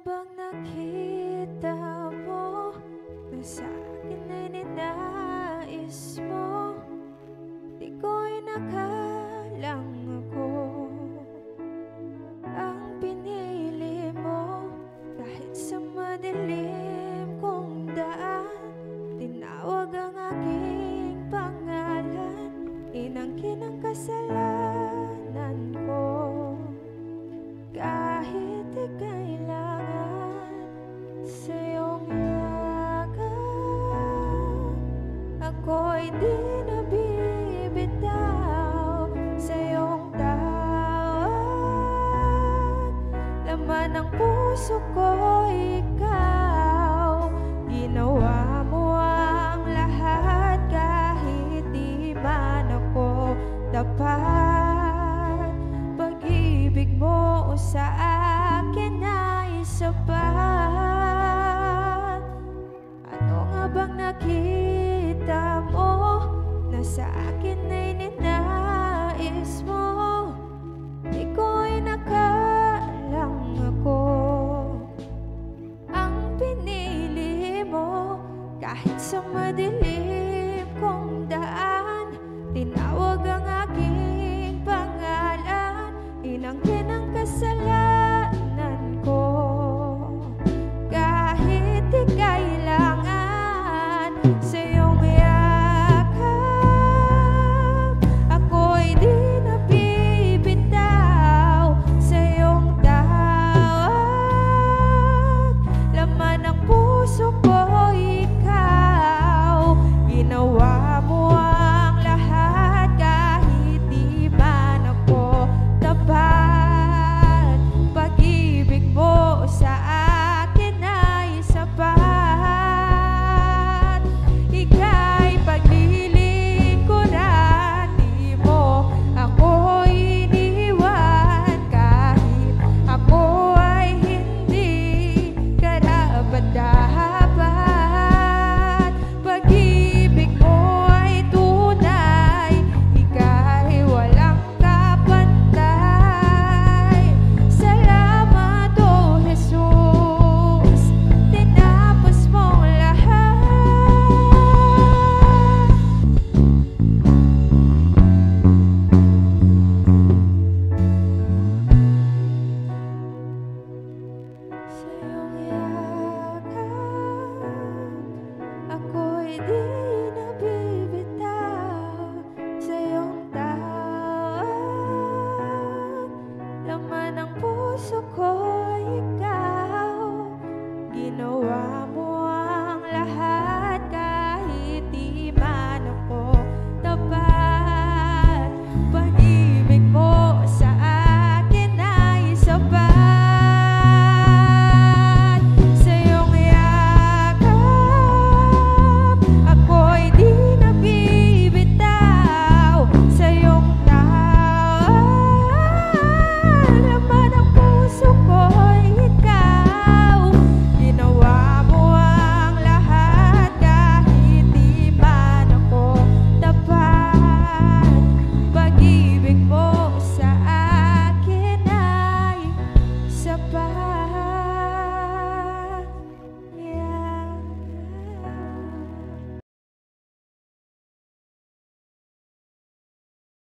bang nakita mo na sa akin ay ninais mo? Di ko inakalang ako ang pinili mo. Kahit sa madilim kong daan, tinawag ang aking pangalan. Inangkin ang kasalanan ko. Kahit di kailangan sa iyong yakap, ako'y di nabibitaw sa iyong tawag. Laman ng puso ko, ikaw. Ginawa mo ang lahat kahit di man ako tapat. Pag-ibig mo sa akin ay sapat. Ano nga bang nakita mo na sa akin ay ninais mo? Di ko inakalang ako ang pinili mo. Kahit sa madilim kong daan, tinawag ang aking pangalan. Inangkin ang kasalanan ko. Kahit di kailangan sa iyong yakap, ako'y di nabibitaw sa iyong tawag. Laman ng puso ko, ikaw. Ginawa mo ang lahat kahit di man ako tapat. Pag-ibig mo sa akin ay sapat. Ika'y paglilingkuran, di mo ako iniwan. Kahit ako ay hindi karapat-dapat. Pag-ibig mo ay tunay, ika'y walang kapantay. Salamat, O Jesus, tinapos mong lahat. Sa iyong yakap, ako'y di nabibitaw sa iyong tawag. Laman ng puso ko, ikaw.